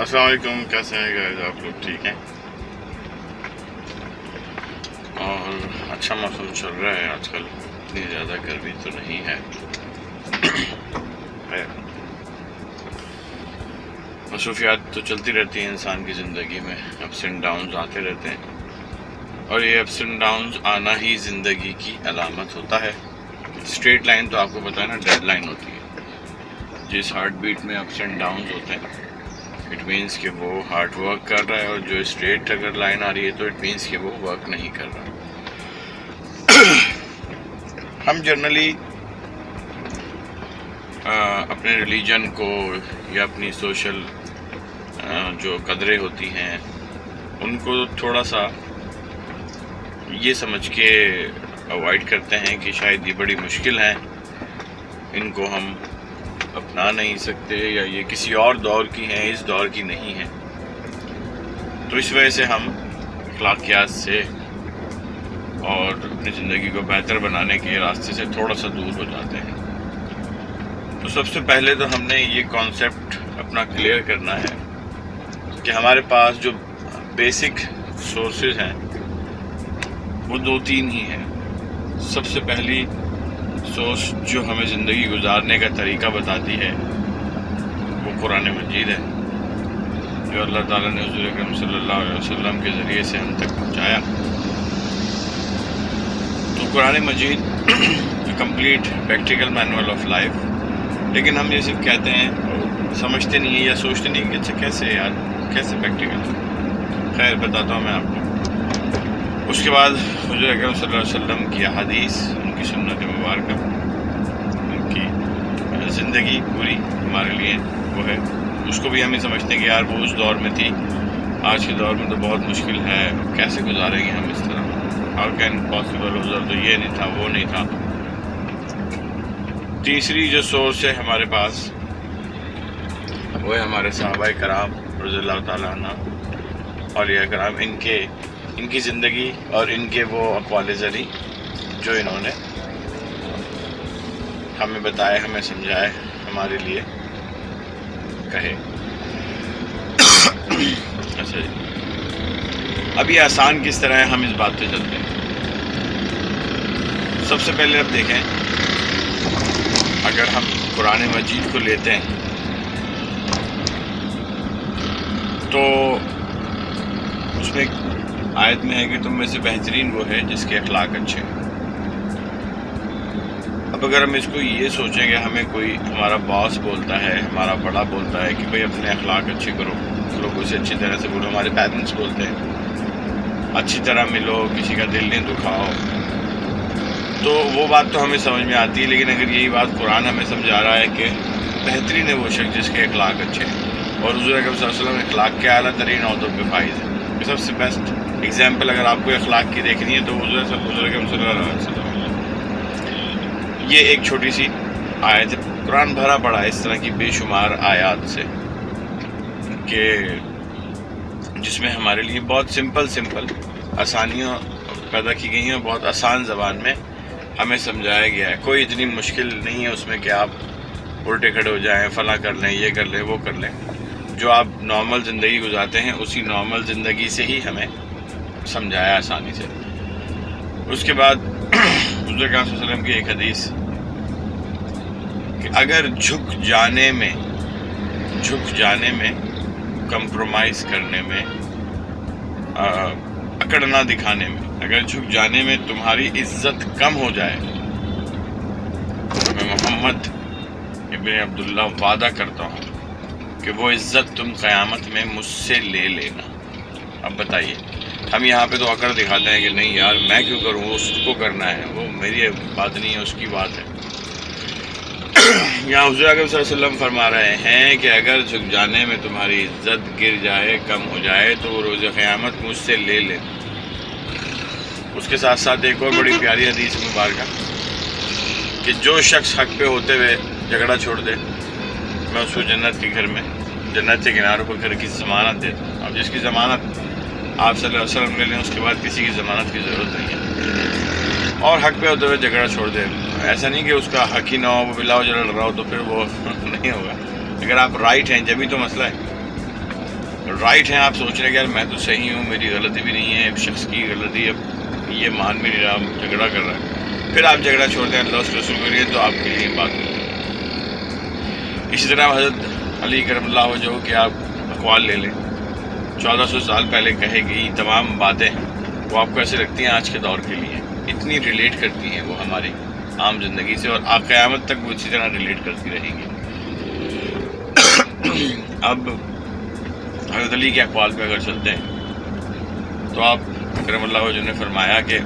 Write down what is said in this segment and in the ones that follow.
السلام علیکم، کیسے ہیں گائز آپ لوگ؟ ٹھیک ہیں؟ اور اچھا موسم چل رہا ہے آج کل، اتنی زیادہ گرمی تو نہیں ہے۔ مصروفیات تو چلتی رہتی ہیں انسان کی زندگی میں، اپس اینڈ ڈاؤنز آتے رہتے ہیں، اور یہ اپس اینڈ ڈاؤنز آنا ہی زندگی کی علامت ہوتا ہے۔ اسٹریٹ لائن تو آپ کو پتہ ہے نا، ڈیڈ لائن ہوتی ہے۔ جس ہارٹ بیٹ میں اپس اینڈ ڈاؤنز ہوتے ہیں اٹ مینس کہ وہ ہارڈ ورک کر رہا ہے، اور جو اسٹریٹ اگر لائن آ رہی ہے تو اٹ مینس کہ وہ ورک نہیں کر رہا۔ ہم جنرلی اپنے ریلیجن کو یا اپنی سوشل جو قدریں ہوتی ہیں ان کو تھوڑا سا یہ سمجھ کے اوائڈ کرتے ہیں کہ شاید یہ بڑی مشکل ہیں، ان کو ہم اپنا نہیں سکتے، یا یہ کسی اور دور کی ہیں، اس دور کی نہیں ہیں۔ تو اس وجہ سے ہم اخلاقیات سے اور اپنی زندگی کو بہتر بنانے کے راستے سے تھوڑا سا دور ہو جاتے ہیں۔ تو سب سے پہلے تو ہم نے یہ کانسیپٹ اپنا کلیئر کرنا ہے کہ ہمارے پاس جو بیسک سورسز ہیں وہ 2-3 ہی ہیں۔ سب سے پہلی سورس جو ہمیں زندگی گزارنے کا طریقہ بتاتی ہے وہ قرآن مجید ہے، جو اللہ تعالیٰ نے حضور اکرم صلی اللہ علیہ وسلم کے ذریعے سے ہم تک پہنچایا۔ تو Quran Majeed complete practical manual of life, لیکن ہم یہ صرف کہتے ہیں، سمجھتے نہیں ہیں یا سوچتے نہیں کہ اچھا کیسے یار، کیسے پریکٹیکل۔ خیر بتاتا ہوں میں آپ کو۔ اس کے بعد حضور اکرم صلی اللہ علیہ وسلم کی احادیث، ان کی سنت مبارکہ، ان کی زندگی پوری ہمارے لیے وہ ہے۔ اس کو بھی ہم یہ سمجھتے ہیں کہ یار وہ اس دور میں تھی، آج کے دور میں تو بہت مشکل ہے، کیسے گزاریں گے ہم اس طرح، ہاؤ کین پاسبل، ادھر تو یہ نہیں تھا، وہ نہیں تھا۔ تیسری جو سورس ہے ہمارے پاس وہ ہے ہمارے صحابہ کرام رضی اللہ تعالیٰ عنہ، اولیاء کرام، ان کی زندگی اور ان کے وہ اقوال زری جو انہوں نے ہمیں بتائے، ہمیں سمجھائے، ہمارے لیے کہے۔ اچھا جی، اب یہ آسان کس طرح ہے، ہم اس بات پہ چلتے ہیں۔ سب سے پہلے اب دیکھیں، اگر ہم قرآن مجید کو لیتے ہیں تو اس میں آیت میں ہے کہ تم میں سے بہترین وہ ہے جس کے اخلاق اچھے ہیں۔ اب اگر ہم اس کو یہ سوچیں کہ ہمیں کوئی ہمارا باس بولتا ہے، ہمارا بڑا بولتا ہے کہ بھئی اپنے اخلاق اچھے کرو، لوگوں سے اچھی طرح سے بولو، ہمارے پیرنٹس بولتے ہیں اچھی طرح ملو، کسی کا دل نہیں دکھاؤ، تو وہ بات تو ہمیں سمجھ میں آتی ہے۔ لیکن اگر یہی بات قرآن ہمیں سمجھا رہا ہے کہ بہترین ہے وہ شخص جس کے اخلاق اچھے ہیں، اور حضور اکرم صلی اللہ علیہ وسلم اخلاق کے اعلیٰ ترین عہدوں پہ فائز ہے۔ سب سے بیسٹ ایگزامپل اگر آپ کو اخلاق کی دیکھنی ہے تو حضور اکرم صلی اللہ علیہ وسلم۔ یہ ایک چھوٹی سی آیت ہے، قرآن بھرا پڑا ہے اس طرح کی بے شمار آیات سے کہ جس میں ہمارے لیے بہت سمپل آسانیاں پیدا کی گئی ہیں، بہت آسان زبان میں ہمیں سمجھایا گیا ہے۔ کوئی اتنی مشکل نہیں ہے اس میں کہ آپ الٹے کھڑے ہو جائیں، فلاں کر لیں، یہ کر لیں، وہ کر لیں۔ جو آپ نارمل زندگی گزارتے ہیں اسی نارمل زندگی سے ہی ہمیں سمجھایا آسانی سے۔ اس کے بعد حضور اکرم صلی اللہ علیہ وسلم کی ایک حدیث کہ اگر جھک جانے میں کمپرومائز کرنے میں، اکڑ نہ دکھانے میں، اگر جھک جانے میں تمہاری عزت کم ہو جائے تو میں محمد ابن عبداللہ وعدہ کرتا ہوں کہ وہ عزت تم قیامت میں مجھ سے لے لینا۔ اب بتائیے، ہم یہاں پہ تو اکڑ دکھاتے ہیں کہ نہیں یار میں کیوں کروں، اس کو کرنا ہے، وہ میری بات نہیں ہے، اس کی بات ہے۔ یہاں حضور اکرم صلی اللہ علیہ وسلم فرما رہے ہیں کہ اگر جھک جانے میں تمہاری عزت گر جائے، کم ہو جائے، تو وہ روز قیامت مجھ سے لے لے۔ اس کے ساتھ ساتھ ایک اور بڑی پیاری حدیث مبارکہ کہ جو شخص حق پہ ہوتے ہوئے جھگڑا چھوڑ دے، میں اس کو جنت کے گھر میں، جنت کے کناروں پر گھر کی ضمانت دیتا ہوں۔ اب جس کی ضمانت آپ صلی اللہ علیہ وسلم لے لیں، اس کے بعد کسی کی ضمانت کی ضرورت نہیں ہے۔ اور حق پہ ہوتے ہوئے جھگڑا چھوڑ دے، ایسا نہیں کہ اس کا حق ہی نہ ہو، وہ بلا وجہ لڑ رہا ہو تو پھر وہ نہیں ہوگا۔ اگر آپ رائٹ ہیں جبھی تو مسئلہ ہے۔ رائٹ ہیں، آپ سوچ رہے ہیں کہ یار میں تو صحیح ہوں، میری غلطی بھی نہیں ہے، ایک شخص کی غلطی ہے، یہ مان بھی نہیں رہا، جھگڑا کر رہا ہے، پھر آپ جھگڑا چھوڑ دیں اللہ اس کے رسول کے لیے تو آپ کے لیے بات نہیں ہے۔ اسی طرح حضرت علی کرم اللہ وجہہ کہ آپ اقوال لے لیں، 1400 سال پہلے کہے گئی تمام باتیں وہ آپ کو ایسے لگتی ہیں آج کے دور کے لیے، اتنی ریلیٹ کرتی ہیں وہ ہماری عام زندگی سے، اور قیامت تک وہ اسی طرح ریلیٹ کرتی رہیں گی۔ اب حضرت علی کے اقوال پہ اگر چلتے ہیں تو آپ کرم اللہ وجہہ نے فرمایا کہ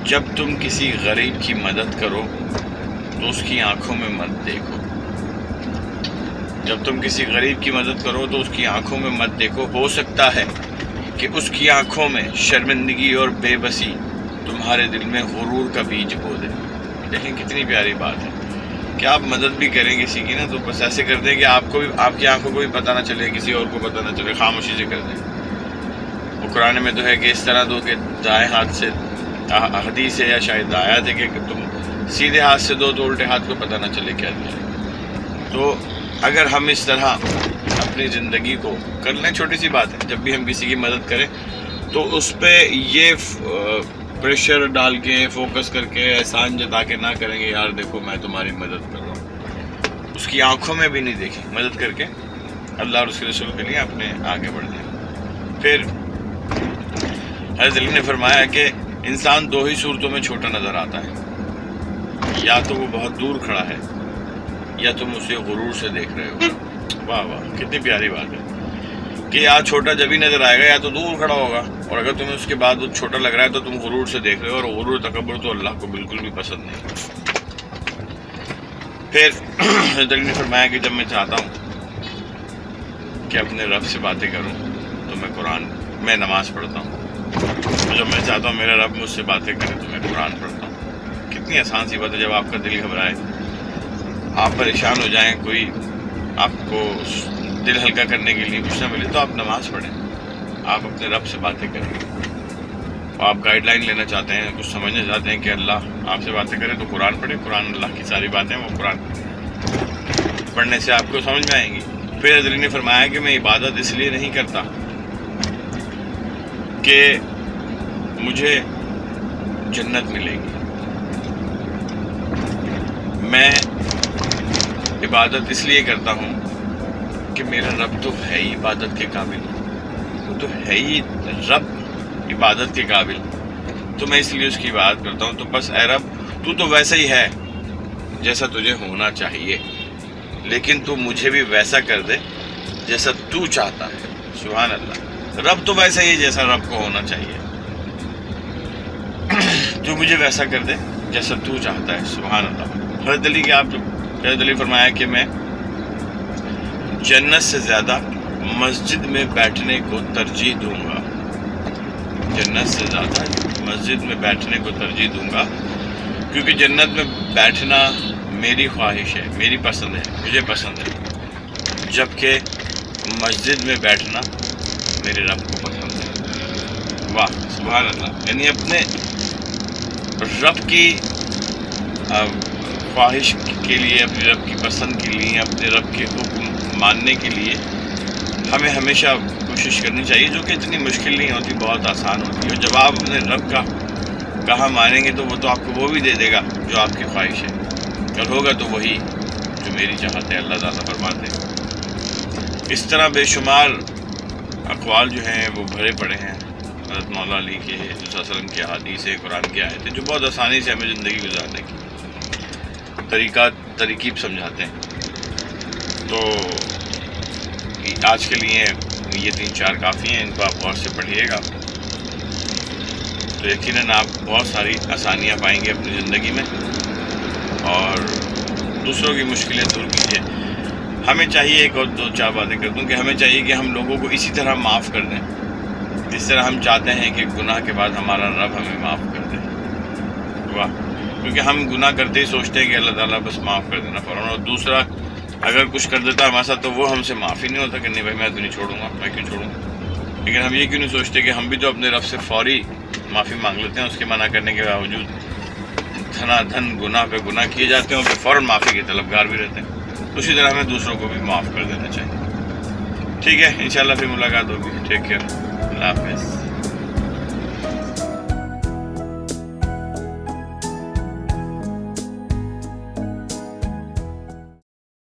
جب تم کسی غریب کی مدد کرو تو اس کی آنکھوں میں مت دیکھو، جب تم کسی غریب کی مدد کرو تو اس کی آنکھوں میں مت دیکھو، ہو سکتا ہے کہ اس کی آنکھوں میں شرمندگی اور بے بسی تمہارے دل میں غرور کا بیج بو دے۔ دیکھیں کتنی پیاری بات ہے کہ آپ مدد بھی کریں کسی کی نا تو بس ایسے کر دیں کہ آپ کو بھی، آپ کی آنکھوں کو بھی پتہ نہ چلے، کسی اور کو پتہ نہ چلے، خاموشی سے کر دیں۔ وہ قرآن میں تو ہے کہ اس طرح دو کہ دائیں ہاتھ سے، حدیث ہے یا شاید آیت ہے کہ تم سیدھے ہاتھ سے دو تو الٹے ہاتھ کو پتہ نہ چلے کیا دیا ہے۔ تو اگر ہم اس طرح اپنی زندگی کو کر لیں، چھوٹی سی بات ہے، جب بھی ہم کسی کی مدد کریں تو اس پہ یہ پریشر ڈال کے، فوکس کر کے، احسان جتا کے نہ کریں گے یار دیکھو میں تمہاری مدد کر رہا ہوں، اس کی آنکھوں میں بھی نہیں دیکھیں، مدد کر کے اللہ اور اس کے رسول کے لیے اپنے آگے بڑھ جائیں۔ پھر حضرت علی نے فرمایا کہ انسان دو ہی صورتوں میں چھوٹا نظر آتا ہے، یا تو وہ بہت دور کھڑا ہے یا تم اسے غرور سے دیکھ رہے ہو۔ واہ واہ کتنی پیاری بات ہے کہ یا چھوٹا جب ہی نظر آئے گا یا تو دور کھڑا ہوگا، اور اگر تمہیں اس کے بعد وہ چھوٹا لگ رہا ہے تو تم غرور سے دیکھ رہے ہو، اور غرور تکبر تو اللہ کو بالکل بھی پسند نہیں۔ پھر حضرت علی نے فرمایا کہ جب میں چاہتا ہوں کہ اپنے رب سے باتیں کروں تو میں نماز پڑھتا ہوں، جب میں چاہتا ہوں میرا رب مجھ سے باتیں کرے تو میں قرآن پڑھتا ہوں۔ کتنی آسان سی بات ہے، جب آپ کا دل گھبرائے، آپ پریشان ہو جائیں، کوئی آپ کو دل ہلکا کرنے کے لیے کچھ نہ ملے تو آپ نماز پڑھیں، آپ اپنے رب سے باتیں کریں۔ آپ گائیڈ لائن لینا چاہتے ہیں، کچھ سمجھنا چاہتے ہیں کہ اللہ آپ سے باتیں کرے تو قرآن پڑھیں، قرآن اللہ کی ساری باتیں وہ قرآن پڑھنے سے آپ کو سمجھ میں آئیں گی۔ پھر حضرت علی نے فرمایا کہ میں عبادت اس لیے نہیں کرتا کہ مجھے جنت ملے گی، میں عبادت اس لیے کرتا ہوں کہ میرا رب تو ہے ہی عبادت کے قابل، وہ تو ہے ہی رب عبادت کے قابل، تو میں اس لیے اس کی عبادت کرتا ہوں۔ تو بس اے رب تو تو ویسا ہی ہے جیسا تجھے ہونا چاہیے، لیکن تو مجھے بھی ویسا کر دے جیسا تو چاہتا ہے۔ سبحان اللہ، رب تو ویسا ہی ہے جیسا رب کو ہونا چاہیے، تو مجھے ویسا کر دے جیسا تو چاہتا ہے۔ سبحان اللہ۔ حضرت علی فرمایا کہ میں جنت سے زیادہ مسجد میں بیٹھنے کو ترجیح دوں گا، جنت سے زیادہ مسجد میں بیٹھنے کو ترجیح دوں گا، کیونکہ جنت میں بیٹھنا میری خواہش ہے، میری پسند ہے، مجھے پسند ہے، جبکہ مسجد میں بیٹھنا میرے رب کو پسند ہے۔ واہ سبحان اللہ، یعنی اپنے رب کی خواہش کے لیے، اپنے رب کی پسند کے لیے، اپنے رب کے حکم ماننے کے لیے ہمیں ہمیشہ کوشش کرنی چاہیے، جو کہ اتنی مشکل نہیں ہوتی، بہت آسان ہوتی ہے۔ اور جب آپ اپنے رب کا کہا مانیں گے تو وہ تو آپ کو وہ بھی دے دے گا جو آپ کی خواہش ہے، اور ہوگا تو وہی جو میری چاہت ہے، اللہ تعالیٰ فرماتے ہیں۔ اس طرح بے شمار اقوال جو ہیں وہ بھرے پڑے ہیں حضرت مولا علی کے، صلی اللہ علیہ وسلم کی احادیث، قرآن کی آیتیں، جو بہت آسانی سے ہمیں زندگی گزارنے کی ترکیب سمجھاتے ہیں۔ تو آج کے لیے یہ 3-4 کافی ہیں، ان کو آپ غور سے پڑھیے گا تو یقیناً آپ بہت ساری آسانیاں پائیں گے اپنی زندگی میں، اور دوسروں کی مشکلیں دور کیجیے۔ ہمیں چاہیے، ایک اور 2-4 باتیں کر دوں، کہ ہمیں چاہیے کہ ہم لوگوں کو اسی طرح معاف کر دیں جس طرح ہم چاہتے ہیں کہ گناہ کے بعد ہمارا رب ہمیں معاف کر دے۔ واہ، کیونکہ ہم گناہ کرتے ہی سوچتے ہیں کہ اللہ تعالیٰ بس معاف کر دینا فوراً، اور دوسرا اگر کچھ کر دیتا ہے ہمارے ساتھ تو وہ ہم سے معاف ہی نہیں ہوتا کہ نہیں بھائی میں تو نہیں چھوڑوں گا، میں کیوں چھوڑوں گا۔ لیکن ہم یہ کیوں نہیں سوچتے کہ ہم بھی تو اپنے رب سے فوری معافی مانگ لیتے ہیں، اس کے منع کرنے کے باوجود دھن گناہ پہ گناہ کیے جاتے ہیں، اور پھر فوراً معافی کے طلبگار بھی رہتے ہیں۔ اسی طرح ہمیں دوسروں کو بھی معاف کر دینا چاہیے۔ ٹھیک ہے انشاءاللہ پھر ملاقات ہوگی. Take care. اللہ حافظ.